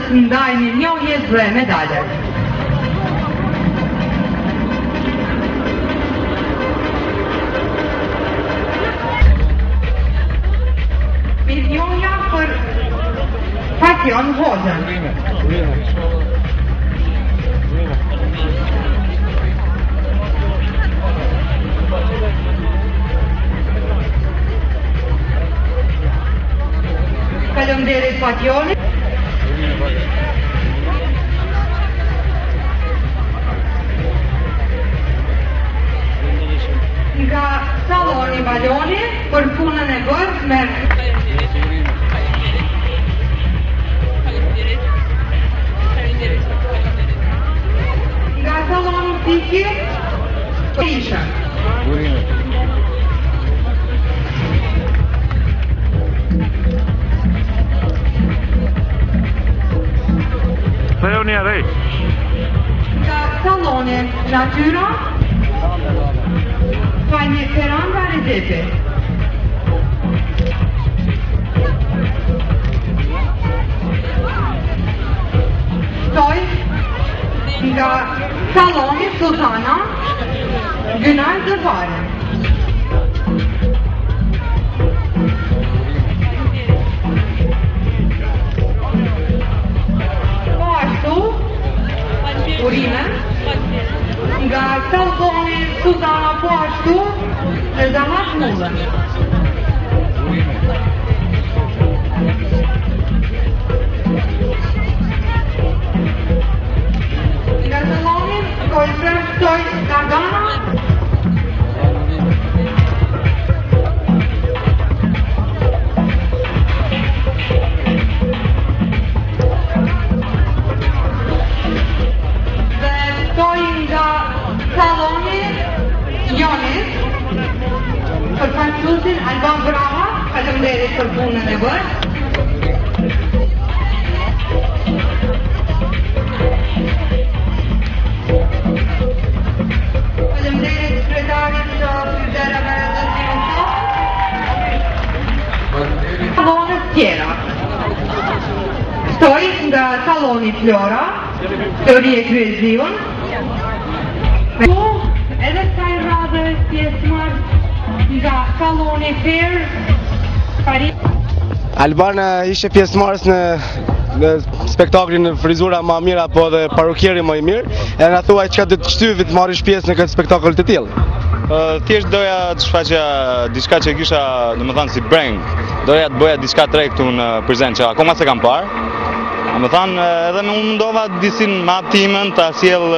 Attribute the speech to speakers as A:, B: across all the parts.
A: Ndajnë njohjes dhe medalje. Mirënjohja për Pasion Hoxhën. Faleminderit Pasionit. Nga Saloni Baloni për punën e bërë me nga Saloni Tiki për isha.
B: Leonia Rej.
A: Nga Saloni Natyra Fajnje Feranga Rezepi. Stoj nga Saloni Sultana Gjynaj Zëfare. Po ashtu urime nga Saloni Sultana po ashtu në Damat Mullën. Nga Saloni Kolfer Stoj Gargana. Dhe stoj nga Saloni Jonis për fanqusin Alban Brava, faleminderit për punën e bërë. Faleminderit sekretarit të Fyzerave të Zionës. Salonës tjera. Stoj nga Saloni Flora, Flori e Kryezion. Edhe kësaj radhe pjesëmarrës nga Saloni Fair Paris.
C: Alban ishte pjesëmarrës në spektaklin në frizura më mirë apo dhe parukieri më i mirë. E na thuaj çka do të shtyvi të marrësh pjesë në këtë spektakël të tillë.
D: Thjesht doja të shfaqja diçka që kisha, domethënë si breng. Doja të bëja diçka të re këtu në Prizren që akoma se kam parë. Domethënë edhe më mundova disin me aptimin ta sjell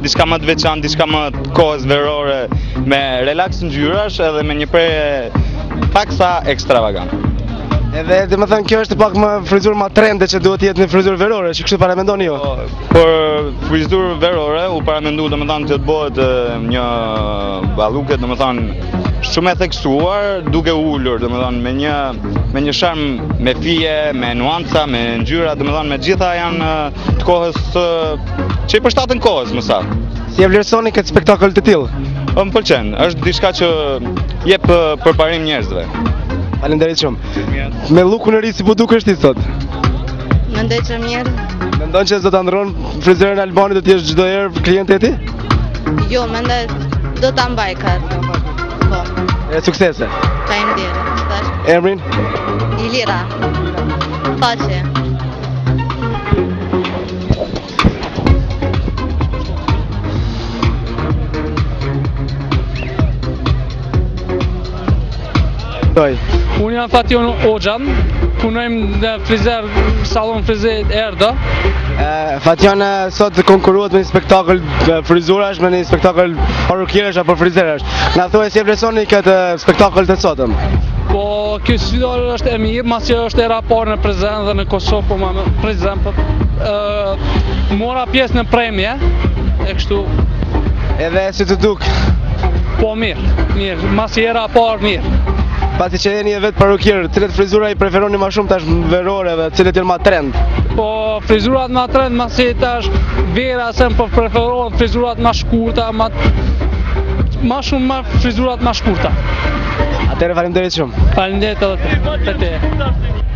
D: diçka më të veçantë, diçka më të kohës verore, me relaks ngjyrash edhe me një prerje paksa ekstravagant.
C: Edhe domethënë kjo është pak më frizurë më trende që duhet të jetë në frizurë verore, që kështu paramendoni ju?
D: Për frizurë verore u paramendu domethënë që të bëhet një balluke domethënë shumë e theksuar, duke ulur domethënë me një sharm, me fije, me nuanca, me ngjyra, domethënë me gjitha janë të kohës që i përshtaten kohës më saktë.
C: Si e vlerësoni këtë spektakël të tillë?
D: Më pëlqen, është diçka që jep përparim njerëzve.
C: Faleminderit shumë. Me lukun e ri si po dukesh ti sot?
E: Mendoj që mirë.
C: Mendon që do ta ndron frizerën Albanit do të jesh çdo herë klient e ti?
E: Jo, mendoj do ta mbaj këtë. Po.
C: E suksese.
E: Faleminderit.
C: Emrin?
E: Ilira. Faqe.
C: Unë
F: jam Fation Hoxhan,
B: punojmë në frizer, salon frizer Erdo.
C: Fatjan sot konkurohet me një spektakël frizurash, me një spektakël parukieresh apo frizerash. Na thuaj si e vlerësoni këtë spektakël të sotëm?
B: Po, kjo sfidore është e mirë, mas që është era parë në prezent dhe në Kosovë, po më prezent, mora pjesë në premje, e kështu.
C: Edhe si të duk?
B: Po mirë, mas që era parë mirë.
C: Pasi që jeni e vetë parukier, cilët frizura i preferoni ma shumë tash verore dhe cilët janë ma trend?
B: Po frizurat ma trend, mas që tash vera se më preferohen frizurat ma shkurta, ma shumë frizurat ma shkurta.
C: Atëherë faleminderit shumë.
B: Faleminderit edhe te.